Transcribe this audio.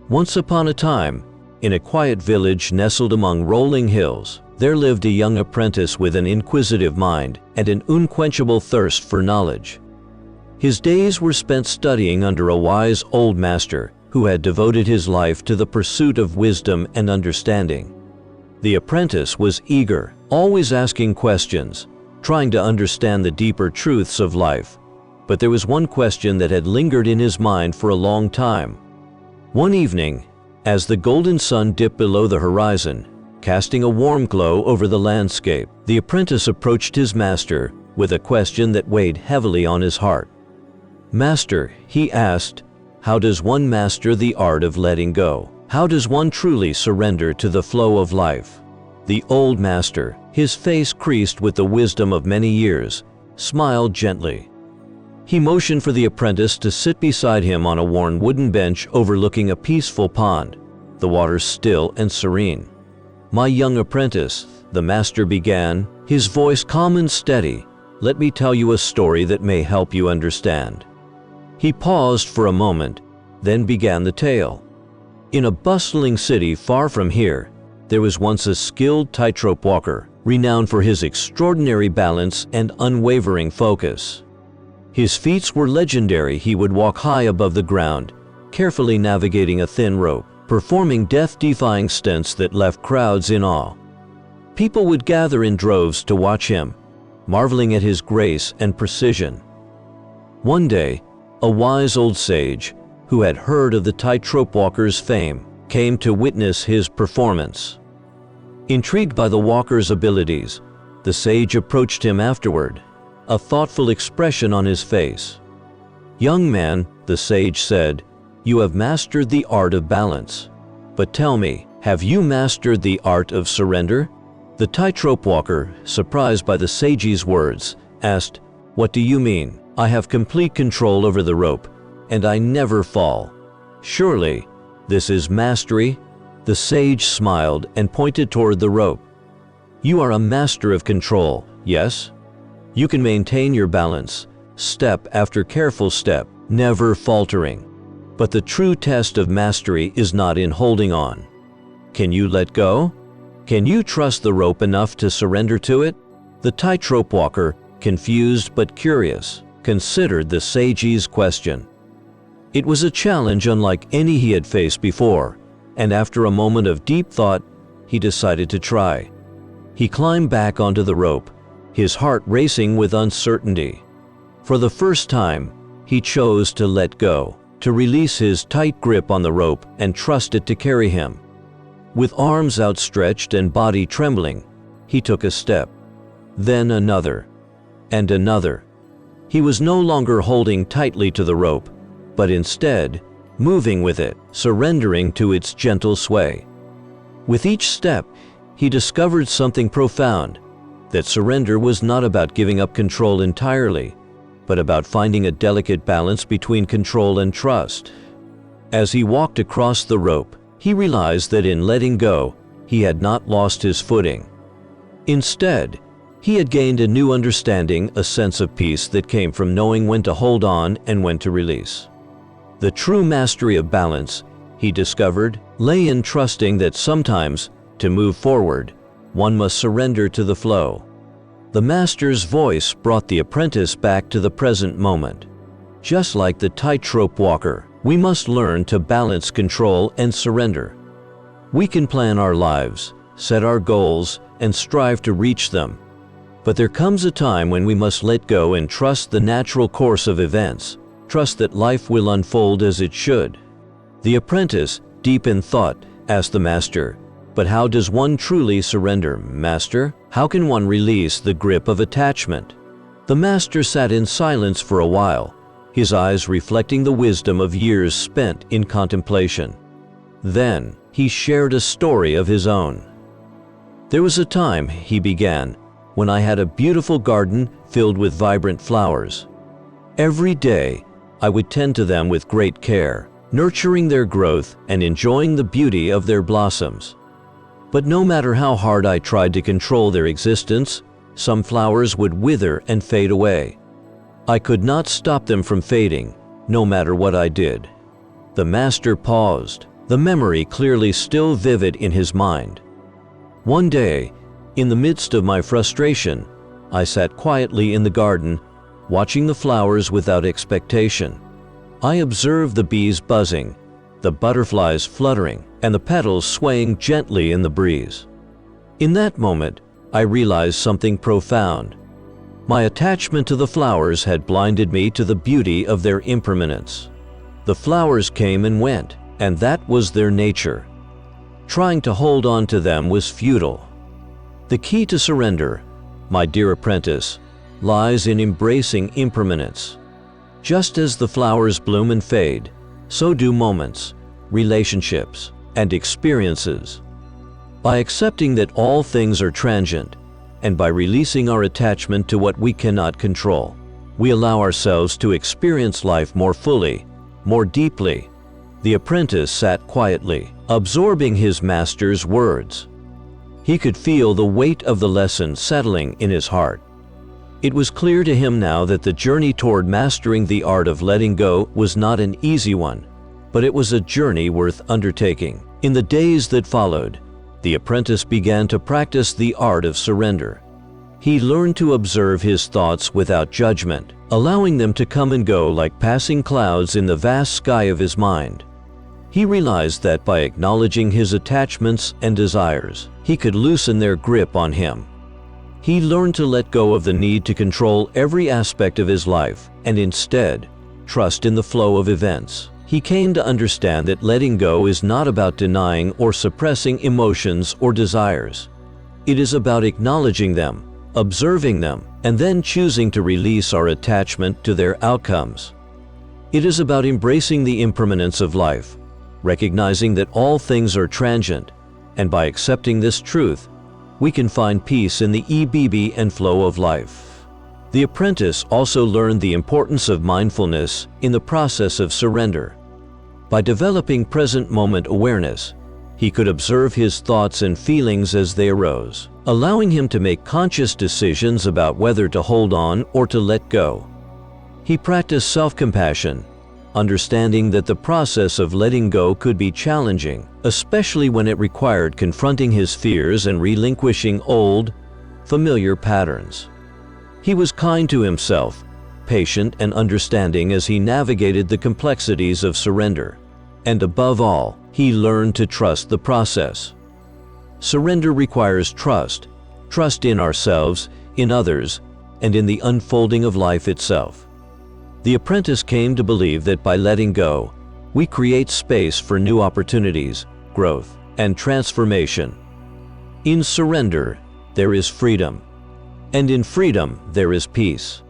Once upon a time, in a quiet village nestled among rolling hills, there lived a young apprentice with an inquisitive mind and an unquenchable thirst for knowledge. His days were spent studying under a wise old master who had devoted his life to the pursuit of wisdom and understanding. The apprentice was eager, always asking questions, trying to understand the deeper truths of life. But there was one question that had lingered in his mind for a long time. One evening, as the golden sun dipped below the horizon, casting a warm glow over the landscape, the apprentice approached his master with a question that weighed heavily on his heart. "Master," he asked, "how does one master the art of letting go? How does one truly surrender to the flow of life?" The old master, his face creased with the wisdom of many years, smiled gently. He motioned for the apprentice to sit beside him on a worn wooden bench overlooking a peaceful pond, the water still and serene. "My young apprentice," the master began, his voice calm and steady, "let me tell you a story that may help you understand." He paused for a moment, then began the tale. In a bustling city far from here, there was once a skilled tightrope walker, renowned for his extraordinary balance and unwavering focus. His feats were legendary. He would walk high above the ground, carefully navigating a thin rope, performing death-defying stunts that left crowds in awe. People would gather in droves to watch him, marveling at his grace and precision. One day, a wise old sage, who had heard of the tightrope walker's fame, came to witness his performance. Intrigued by the walker's abilities, the sage approached him afterward, a thoughtful expression on his face. "Young man," the sage said, "you have mastered the art of balance. But tell me, have you mastered the art of surrender?" The tightrope walker, surprised by the sage's words, asked, "What do you mean? I have complete control over the rope, and I never fall. Surely, this is mastery?" The sage smiled and pointed toward the rope. "You are a master of control, yes? You can maintain your balance, step after careful step, never faltering. But the true test of mastery is not in holding on. Can you let go? Can you trust the rope enough to surrender to it?" The tightrope walker, confused but curious, considered the sage's question. It was a challenge unlike any he had faced before, and after a moment of deep thought, he decided to try. He climbed back onto the rope, his heart racing with uncertainty. For the first time, he chose to let go, to release his tight grip on the rope and trust it to carry him. With arms outstretched and body trembling, he took a step, then another, and another. He was no longer holding tightly to the rope, but instead moving with it, surrendering to its gentle sway. With each step, he discovered something profound, that surrender was not about giving up control entirely, but about finding a delicate balance between control and trust. As he walked across the rope, he realized that in letting go, he had not lost his footing. Instead, he had gained a new understanding, a sense of peace that came from knowing when to hold on and when to release. The true mastery of balance, he discovered, lay in trusting that sometimes, to move forward, one must surrender to the flow. The master's voice brought the apprentice back to the present moment. Just like the tightrope walker, we must learn to balance control and surrender. We can plan our lives, set our goals, and strive to reach them. But there comes a time when we must let go and trust the natural course of events, trust that life will unfold as it should. The apprentice, deep in thought, asked the master, "But how does one truly surrender, master? How can one release the grip of attachment?" The master sat in silence for a while, his eyes reflecting the wisdom of years spent in contemplation. Then, he shared a story of his own. "There was a time," he began, "when I had a beautiful garden filled with vibrant flowers. Every day, I would tend to them with great care, nurturing their growth and enjoying the beauty of their blossoms. But no matter how hard I tried to control their existence, some flowers would wither and fade away. I could not stop them from fading, no matter what I did." The master paused, the memory clearly still vivid in his mind. One day, in the midst of my frustration, I sat quietly in the garden, watching the flowers without expectation. I observed the bees buzzing, the butterflies fluttering, and the petals swaying gently in the breeze. In that moment, I realized something profound. My attachment to the flowers had blinded me to the beauty of their impermanence. The flowers came and went, and that was their nature. Trying to hold on to them was futile. The key to surrender, my dear apprentice, lies in embracing impermanence. Just as the flowers bloom and fade, so do moments, relationships, and experiences. By accepting that all things are transient, and by releasing our attachment to what we cannot control, we allow ourselves to experience life more fully, more deeply. The apprentice sat quietly, absorbing his master's words. He could feel the weight of the lesson settling in his heart. It was clear to him now that the journey toward mastering the art of letting go was not an easy one, but it was a journey worth undertaking. In the days that followed, the apprentice began to practice the art of surrender. He learned to observe his thoughts without judgment, allowing them to come and go like passing clouds in the vast sky of his mind. He realized that by acknowledging his attachments and desires, he could loosen their grip on him. He learned to let go of the need to control every aspect of his life and instead trust in the flow of events. He came to understand that letting go is not about denying or suppressing emotions or desires. It is about acknowledging them, observing them, and then choosing to release our attachment to their outcomes. It is about embracing the impermanence of life, recognizing that all things are transient, and by accepting this truth, we can find peace in the ebb and flow of life. The apprentice also learned the importance of mindfulness in the process of surrender. By developing present moment awareness, he could observe his thoughts and feelings as they arose, allowing him to make conscious decisions about whether to hold on or to let go. He practiced self-compassion, understanding that the process of letting go could be challenging, especially when it required confronting his fears and relinquishing old, familiar patterns. He was kind to himself, patient and understanding as he navigated the complexities of surrender. And above all, he learned to trust the process. Surrender requires trust, trust in ourselves, in others, and in the unfolding of life itself. The apprentice came to believe that by letting go, we create space for new opportunities, growth, and transformation. In surrender, there is freedom, and in freedom, there is peace.